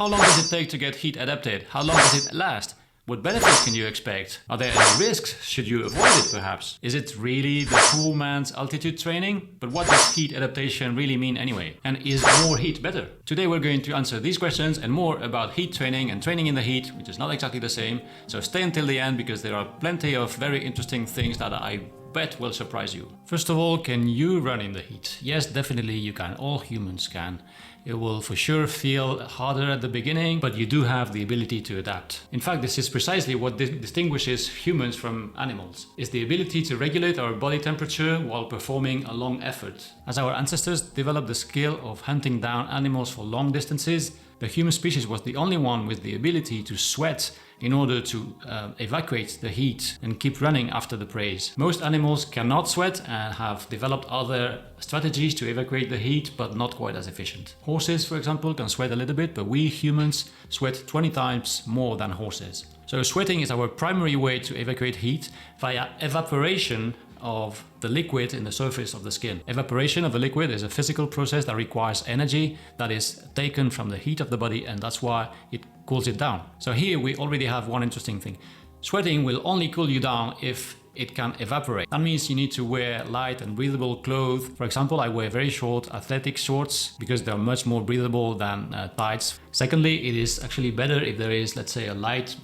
How long does it take to get heat adapted? How long does it last? What benefits can you expect? Are there any risks? Should you avoid it perhaps? Is it really the poor man's altitude training? But what does heat adaptation really mean anyway? And is more heat better? Today we're going to answer these questions and more about heat training and training in the heat, which is not exactly the same. So stay until the end because there are plenty of very interesting things that I bet will surprise you. First of all, can you run in the heat? Yes, definitely you can. All humans can. It will for sure feel harder at the beginning, but you do have the ability to adapt. In fact, this is precisely what distinguishes humans from animals, is the ability to regulate our body temperature while performing a long effort. As our ancestors developed the skill of hunting down animals for long distances, the human species was the only one with the ability to sweat in order to evacuate the heat and keep running after the prey. Most animals cannot sweat and have developed other strategies to evacuate the heat, but not quite as efficient. Horses, for example, can sweat a little bit, but we humans sweat 20 times more than horses. So sweating is our primary way to evacuate heat via evaporation of the liquid in the surface of the skin. Evaporation of the liquid is a physical process that requires energy that is taken from the heat of the body, and that's why it cools it down. So here we already have one interesting thing. Sweating will only cool you down if it can evaporate. That means you need to wear light and breathable clothes. For example, I wear very short athletic shorts because they're much more breathable than tights. Secondly, it is actually better if there is, let's say, a light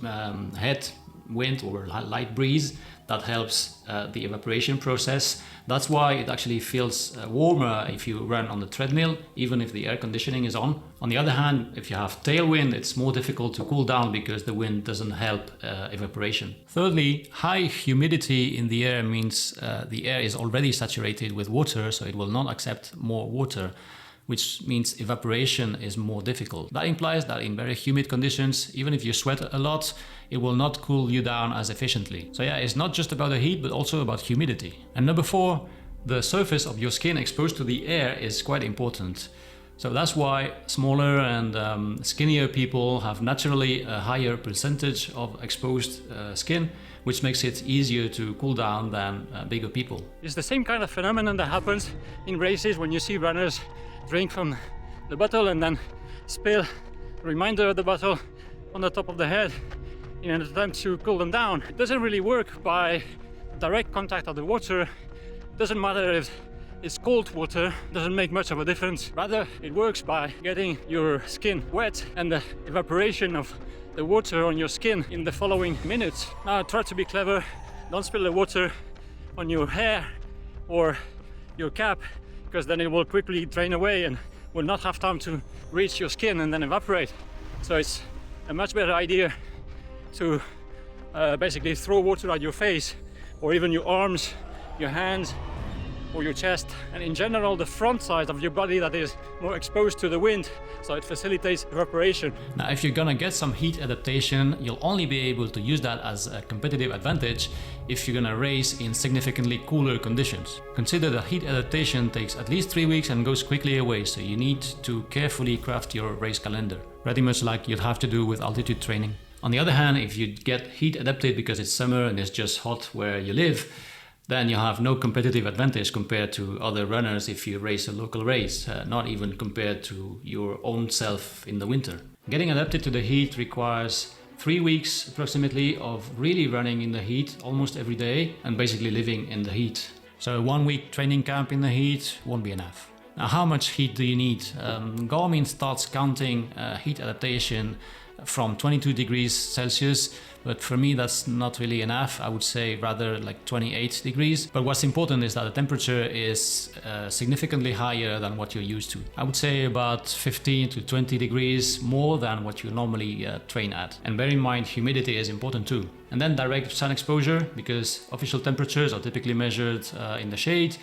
head wind or a light breeze that helps the evaporation process. That's why it actually feels warmer if you run on the treadmill, even if the air conditioning is on. On the other hand, if you have tailwind, it's more difficult to cool down because the wind doesn't help evaporation. Thirdly, high humidity in the air means the air is already saturated with water, so it will not accept more water, which means evaporation is more difficult. That implies that in very humid conditions, even if you sweat a lot, it will not cool you down as efficiently. So yeah, it's not just about the heat, but also about humidity. And number 4, the surface of your skin exposed to the air is quite important. So that's why smaller and skinnier people have naturally a higher percentage of exposed skin, which makes it easier to cool down than bigger people. It's the same kind of phenomenon that happens in races when you see runners drink from the bottle and then spill a remainder of the bottle on the top of the head in an attempt to cool them down. It doesn't really work by direct contact of the water. It doesn't matter if it's cold water, it doesn't make much of a difference. Rather, it works by getting your skin wet and the evaporation of the water on your skin in the following minutes. Now try to be clever, don't spill the water on your hair or your cap, because then it will quickly drain away and will not have time to reach your skin and then evaporate. So it's a much better idea to basically throw water at your face or even your arms, your hands or your chest, and in general the front side of your body that is more exposed to the wind, so it facilitates evaporation. Now if you're gonna get some heat adaptation, you'll only be able to use that as a competitive advantage if you're gonna race in significantly cooler conditions. Consider that heat adaptation takes at least 3 weeks and goes quickly away, so you need to carefully craft your race calendar, pretty much like you'd have to do with altitude training. On the other hand, if you get heat adapted because it's summer and it's just hot where you live, then you have no competitive advantage compared to other runners if you race a local race, not even compared to your own self in the winter. Getting adapted to the heat requires 3 weeks approximately of really running in the heat almost every day and basically living in the heat. So a 1 week training camp in the heat won't be enough. Now how much heat do you need? Garmin starts counting heat adaptation from 22 degrees Celsius, but for me that's not really enough. I would say rather like 28 degrees. But what's important is that the temperature is significantly higher than what you're used to. I would say about 15 to 20 degrees more than what you normally train at. And bear in mind, humidity is important too. And then direct sun exposure, because official temperatures are typically measured in the shade,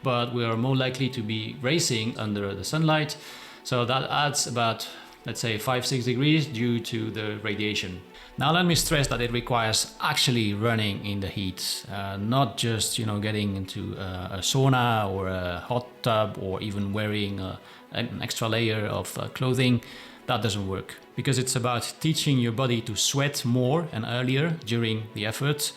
but we are more likely to be racing under the sunlight. So that adds about, let's say, 5-6 degrees due to the radiation. Now let me stress that it requires actually running in the heat, not just getting into a sauna or a hot tub or even wearing an extra layer of clothing. That doesn't work, because it's about teaching your body to sweat more and earlier during the effort,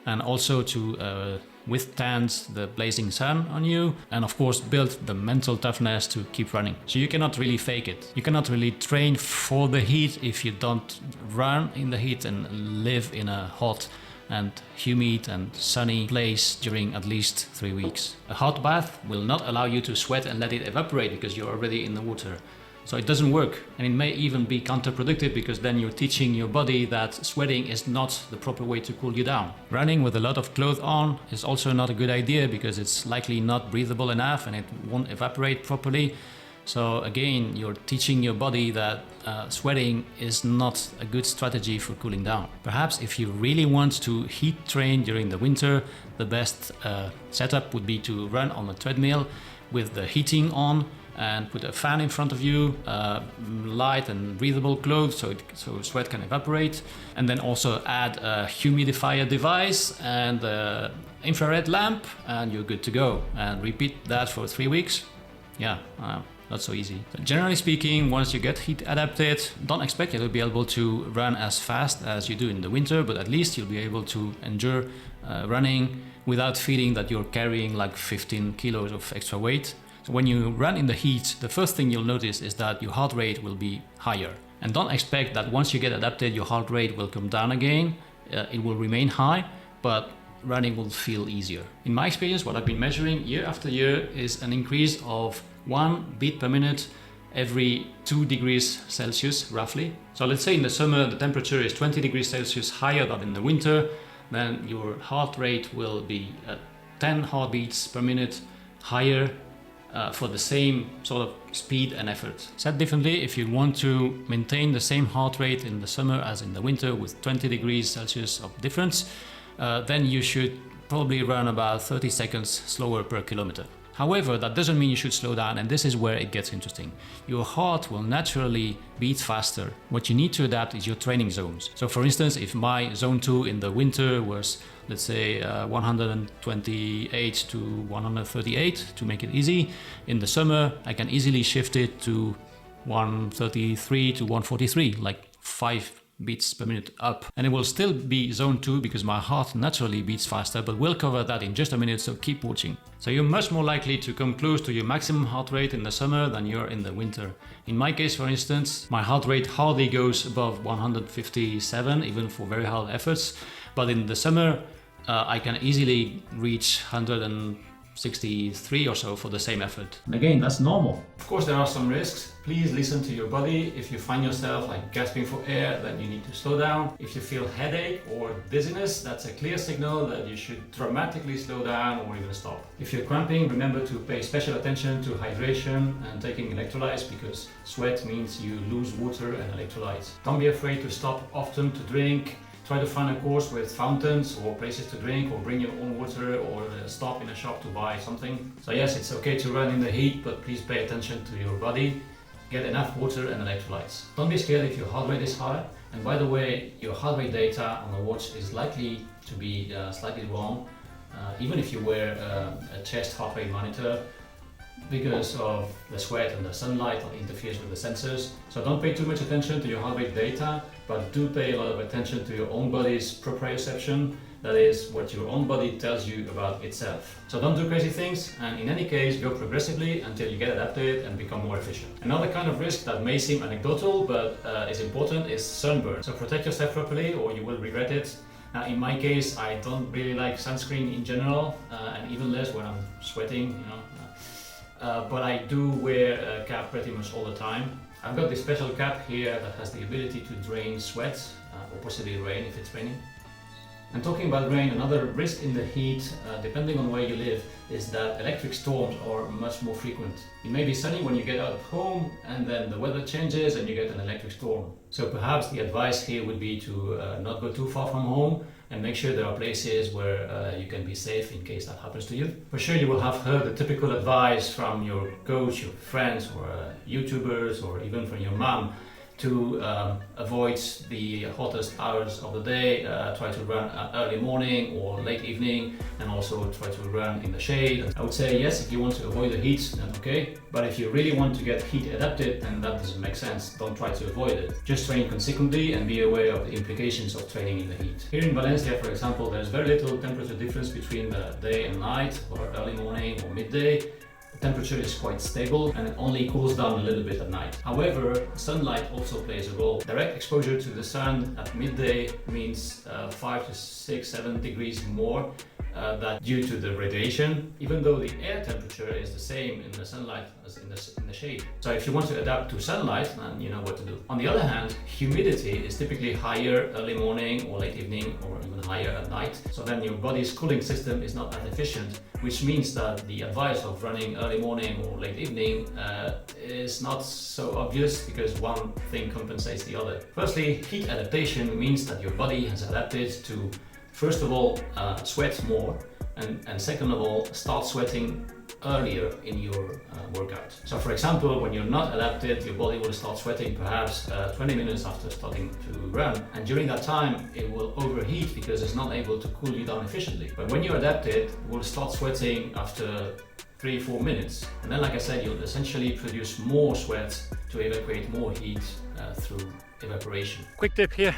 and also to withstand the blazing sun on you, and of course build the mental toughness to keep running. So you cannot really fake it. You cannot really train for the heat if you don't run in the heat and live in a hot and humid and sunny place during at least 3 weeks. A hot bath will not allow you to sweat and let it evaporate because you're already in the water. So it doesn't work, and it may even be counterproductive because then you're teaching your body that sweating is not the proper way to cool you down. Running with a lot of clothes on is also not a good idea because it's likely not breathable enough and it won't evaporate properly. So again, you're teaching your body that sweating is not a good strategy for cooling down. Perhaps if you really want to heat train during the winter, the best setup would be to run on a treadmill with the heating on and put a fan in front of you, light and breathable clothes so sweat can evaporate, and then also add a humidifier device and an infrared lamp, and you're good to go. And repeat that for 3 weeks. Yeah, not so easy. So generally speaking, once you get heat adapted, don't expect you'll be able to run as fast as you do in the winter, but at least you'll be able to endure running without feeling that you're carrying like 15 kilos of extra weight. So when you run in the heat, the first thing you'll notice is that your heart rate will be higher. And don't expect that once you get adapted, your heart rate will come down again. It will remain high, but running will feel easier. In my experience, what I've been measuring year after year is an increase of 1 beat per minute every 2 degrees Celsius, roughly. So let's say in the summer, the temperature is 20 degrees Celsius higher than in the winter, then your heart rate will be 10 heartbeats per minute higher for the same sort of speed and effort. Said differently, if you want to maintain the same heart rate in the summer as in the winter with 20 degrees Celsius of difference, then you should probably run about 30 seconds slower per kilometer. However, that doesn't mean you should slow down, and this is where it gets interesting. Your heart will naturally beat faster. What you need to adapt is your training zones. So for instance, if my zone 2 in the winter was, let's say, 128 to 138 to make it easy, in the summer I can easily shift it to 133 to 143, like 5 beats per minute up, and it will still be zone 2 because my heart naturally beats faster, but we'll cover that in just a minute, so keep watching. So you're much more likely to come close to your maximum heart rate in the summer than you're in the winter. In my case, for instance, my heart rate hardly goes above 157 even for very hard efforts, but in the summer I can easily reach 163 or so for the same effort. And again, that's normal. Of course, there are some risks. Please listen to your body. If you find yourself like gasping for air, then you need to slow down. If you feel headache or dizziness, that's a clear signal that you should dramatically slow down or even stop. If you're cramping, remember to pay special attention to hydration and taking electrolytes, because sweat means you lose water and electrolytes. Don't be afraid to stop often to drink. Try to find a course with fountains or places to drink, or bring your own water, or stop in a shop to buy something. So yes, it's okay to run in the heat, but please pay attention to your body. Get enough water and electrolytes. Don't be scared if your heart rate is high. And by the way, your heart rate data on the watch is likely to be slightly wrong, even if you wear a chest heart rate monitor, because of the sweat and the sunlight that interferes with the sensors. So don't pay too much attention to your heart rate data, but do pay a lot of attention to your own body's proprioception. That is what your own body tells you about itself. So don't do crazy things, and in any case, go progressively until you get adapted and become more efficient. Another kind of risk that may seem anecdotal, but is important, is sunburn. So protect yourself properly or you will regret it. Now, in my case, I don't really like sunscreen in general, and even less when I'm sweating, you know. But I do wear a cap pretty much all the time. I've got this special cap here that has the ability to drain sweat, or possibly rain if it's raining. And talking about rain, another risk in the heat, depending on where you live, is that electric storms are much more frequent. It may be sunny when you get out of home, and then the weather changes and you get an electric storm. So perhaps the advice here would be to not go too far from home, and make sure there are places where you can be safe in case that happens to you. For sure you will have heard the typical advice from your coach, your friends, or YouTubers, or even from your mom, to avoid the hottest hours of the day. Try to run early morning or late evening, and also try to run in the shade. I would say yes, if you want to avoid the heat, then okay. But if you really want to get heat adapted, then that doesn't make sense. Don't try to avoid it. Just train consequently and be aware of the implications of training in the heat. Here in Valencia, for example, there's very little temperature difference between the day and night, or early morning or midday. The temperature is quite stable and it only cools down a little bit at night. However, sunlight also plays a role. Direct exposure to the sun at midday means 5 to 6, 7 degrees more that due to the radiation, even though the air temperature is the same in the sunlight as in the shade. So if you want to adapt to sunlight, then you know what to do. On the other hand, humidity is typically higher early morning or late evening, or even higher at night. So then your body's cooling system is not as efficient, which means that the advice of running early morning or late evening is not so obvious, because one thing compensates the other. Firstly, heat adaptation means that your body has adapted to, first of all, sweat more, and second of all, start sweating earlier in your workout. So for example, when you're not adapted, your body will start sweating perhaps 20 minutes after starting to run, and during that time it will overheat because it's not able to cool you down efficiently. But when you're adapted, it will start sweating after 3-4 minutes, and then, like I said, you'll essentially produce more sweat to evacuate more heat through evaporation. Quick tip here: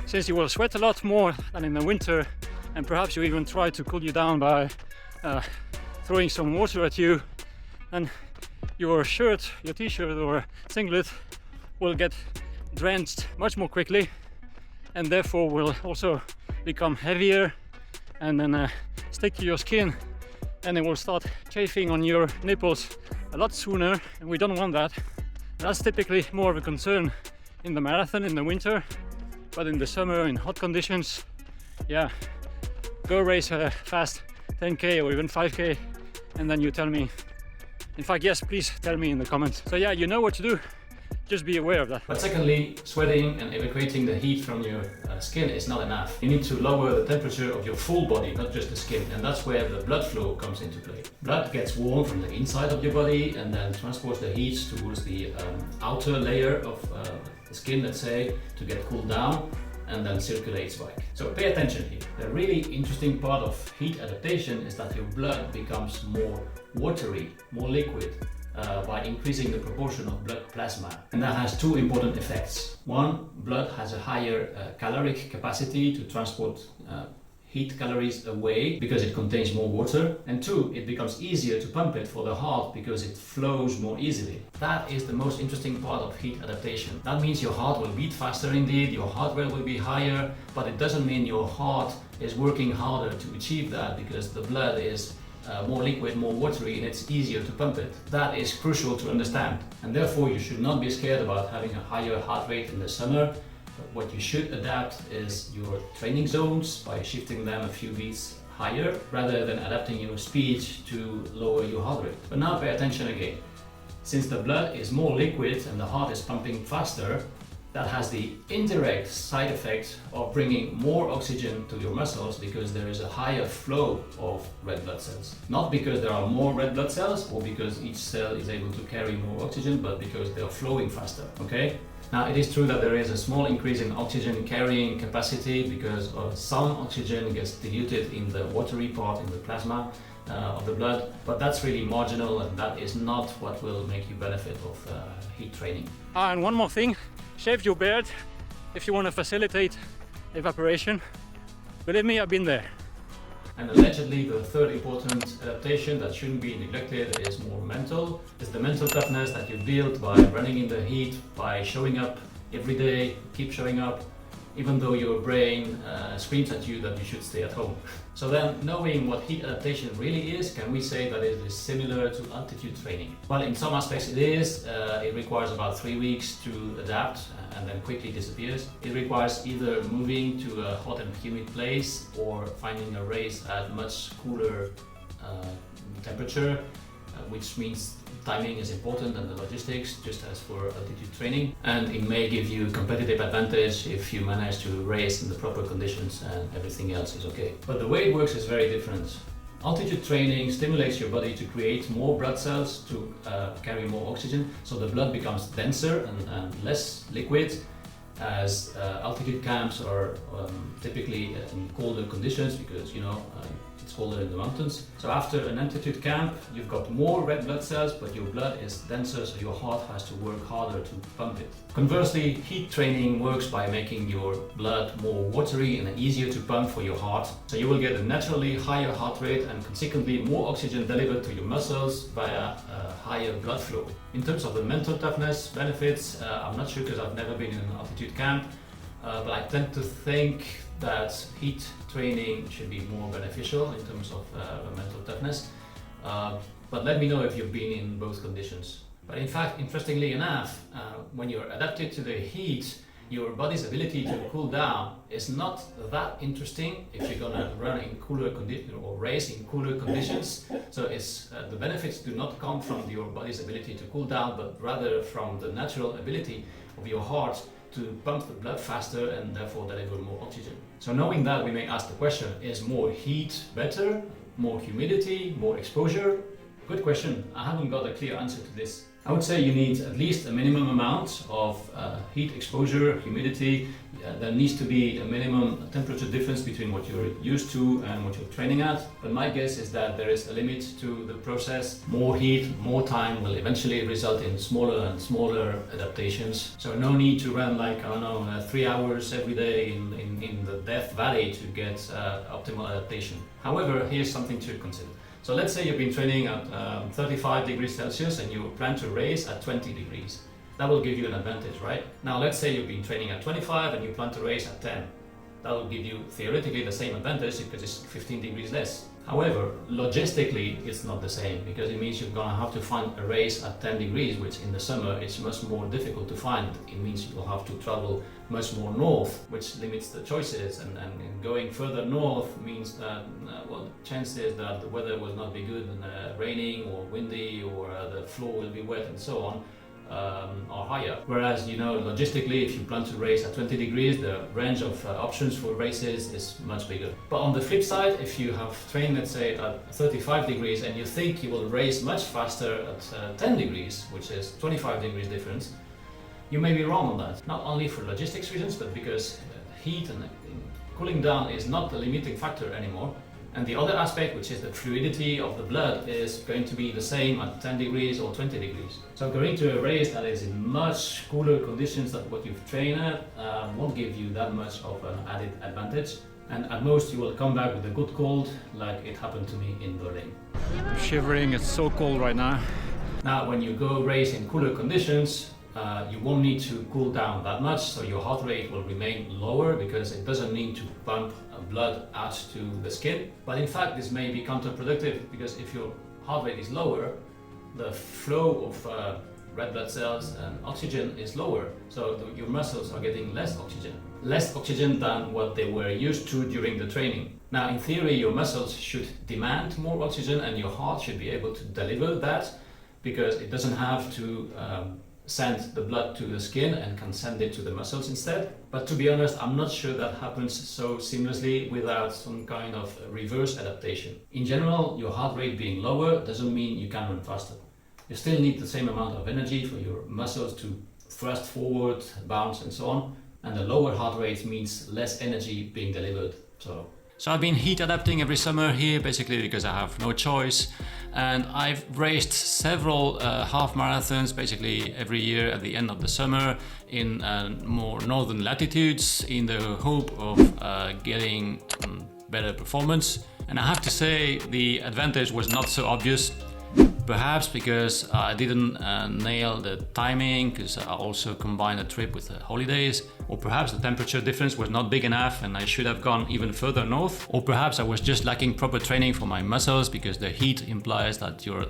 since you will sweat a lot more than in the winter, and perhaps you even try to cool you down by throwing some water at you, and your shirt, your t-shirt or singlet will get drenched much more quickly, and therefore will also become heavier and then stick to your skin, and it will start chafing on your nipples a lot sooner, and we don't want that. That's typically more of a concern in the marathon in the winter, but in the summer, in hot conditions, yeah, go race a fast 10k or even 5k, and then you tell me. In fact, yes, please tell me in the comments. So yeah, you know what to do. Just be aware of that. But secondly, sweating and evacuating the heat from your skin is not enough. You need to lower the temperature of your full body, not just the skin, and that's where the blood flow comes into play. Blood gets warm from the inside of your body and then transports the heat towards the outer layer of the skin, let's say, to get cooled down, and then circulates back. So pay attention here. The really interesting part of heat adaptation is that your blood becomes more watery, more liquid, by increasing the proportion of blood plasma. And that has two important effects. One, blood has a higher caloric capacity to transport heat calories away because it contains more water. And two, it becomes easier to pump it for the heart because it flows more easily. That is the most interesting part of heat adaptation. That means your heart will beat faster indeed, your heart rate will be higher, but it doesn't mean your heart is working harder to achieve that, because the blood is more liquid, more watery, and it's easier to pump it. That is crucial to understand, and therefore you should not be scared about having a higher heart rate in the summer. But what you should adapt is your training zones by shifting them a few beats higher, rather than adapting your speed to lower your heart rate. But now pay attention again. Since the blood is more liquid and the heart is pumping faster, that has the indirect side effect of bringing more oxygen to your muscles, because there is a higher flow of red blood cells. Not because there are more red blood cells or because each cell is able to carry more oxygen, but because they are flowing faster, okay? Now, it is true that there is a small increase in oxygen carrying capacity because some oxygen gets diluted in the watery part, in the plasma of the blood, but that's really marginal, and that is not what will make you benefit of heat training. And one more thing, shave your beard if you want to facilitate evaporation. Believe me, I've been there. And allegedly, the third important adaptation that shouldn't be neglected is more mental. It's the mental toughness that you build by running in the heat, by showing up every day, keep showing up, even though your brain screams at you that you should stay at home. So then, knowing what heat adaptation really is, can we say that it is similar to altitude training? Well, in some aspects it is. It requires about 3 weeks to adapt and then quickly disappears. It requires either moving to a hot and humid place or finding a race at much cooler temperature, which means timing is important and the logistics, just as for altitude training. And it may give you competitive advantage if you manage to race in the proper conditions and everything else is okay. But the way it works is very different. Altitude training stimulates your body to create more blood cells to carry more oxygen, so the blood becomes denser and less liquid, as altitude camps are typically in colder conditions because it's colder in the mountains. So after an altitude camp, you've got more red blood cells, but your blood is denser, so your heart has to work harder to pump it. Conversely, heat training works by making your blood more watery and easier to pump for your heart. So you will get a naturally higher heart rate and consequently more oxygen delivered to your muscles via higher blood flow. In terms of the mental toughness benefits, I'm not sure because I've never been in an altitude camp, but I tend to think that heat training should be more beneficial in terms of mental toughness. But let me know if you've been in both conditions. But in fact, interestingly enough, when you're adapted to the heat, your body's ability to cool down is not that interesting if you're gonna run in cooler conditions or race in cooler conditions. So it's the benefits do not come from your body's ability to cool down, but rather from the natural ability of your heart to pump the blood faster and therefore deliver more oxygen. So knowing that, we may ask the question, is more heat better? More humidity? More exposure? Good question. I haven't got a clear answer to this. I would say you need at least a minimum amount of heat exposure, humidity. There needs to be a minimum temperature difference between what you're used to and what you're training at. But my guess is that there is a limit to the process. More heat, more time will eventually result in smaller and smaller adaptations. So no need to run 3 hours every day in the Death Valley to get optimal adaptation. However, here's something to consider. So let's say you've been training at 35 degrees Celsius and you plan to race at 20 degrees. That will give you an advantage, right? Now let's say you've been training at 25 and you plan to race at 10. That will give you theoretically the same advantage because it's 15 degrees less. However, logistically it's not the same because it means you're gonna have to find a race at 10 degrees, which in the summer it's much more difficult to find. It means you'll have to travel much more north, which limits the choices, and going further north means that the chances that the weather will not be good and raining or windy or the floor will be wet and so on are higher. Whereas, logistically, if you plan to race at 20 degrees, the range of options for races is much bigger. But on the flip side, if you have trained, let's say, at 35 degrees and you think you will race much faster at 10 degrees, which is 25 degrees difference, you may be wrong on that. Not only for logistics reasons, but because heat and cooling down is not the limiting factor anymore. And the other aspect, which is the fluidity of the blood, is going to be the same at 10 degrees or 20 degrees. So going to a race that is in much cooler conditions than what you've trained at won't give you that much of an added advantage. And at most you will come back with a good cold, like it happened to me in Berlin. I'm shivering, it's so cold right now. Now when you go race in cooler conditions, you won't need to cool down that much, so your heart rate will remain lower because it doesn't need to pump blood out to the skin. But in fact, this may be counterproductive because if your heart rate is lower, the flow of red blood cells and oxygen is lower, so your muscles are getting less oxygen than what they were used to during the training. Now, in theory, your muscles should demand more oxygen and your heart should be able to deliver that because it doesn't have to send the blood to the skin and can send it to the muscles instead. But to be honest, I'm not sure that happens so seamlessly without some kind of reverse adaptation. In general, your heart rate being lower doesn't mean you can run faster. You still need the same amount of energy for your muscles to thrust forward, bounce and so on. And the lower heart rate means less energy being delivered. So I've been heat adapting every summer here, basically because I have no choice. And I've raced several half marathons basically every year at the end of the summer in more northern latitudes in the hope of getting better performance. And I have to say the advantage was not so obvious. Perhaps because I didn't nail the timing, because I also combined a trip with the holidays, or perhaps the temperature difference was not big enough and I should have gone even further north, or perhaps I was just lacking proper training for my muscles because the heat implies that you're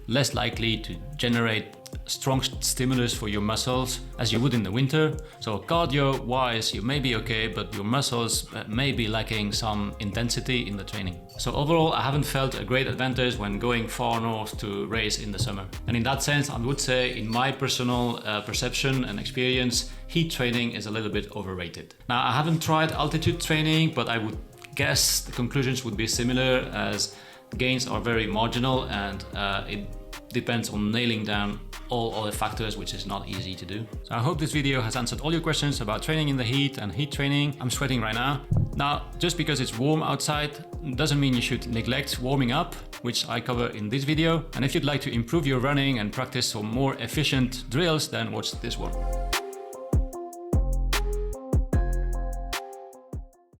less likely to generate strong stimulus for your muscles as you would in the winter. So cardio wise you may be okay, but your muscles may be lacking some intensity in the training. So overall I haven't felt a great advantage when going far north to race in the summer. And in that sense I would say, in my personal perception and experience, heat training is a little bit overrated. Now I haven't tried altitude training, but I would guess the conclusions would be similar, as gains are very marginal, and it depends on nailing down all other factors, which is not easy to do. So I hope this video has answered all your questions about training in the heat and heat training. I'm sweating right now. Now, just because it's warm outside doesn't mean you should neglect warming up, which I cover in this video. And if you'd like to improve your running and practice some more efficient drills, then watch this one.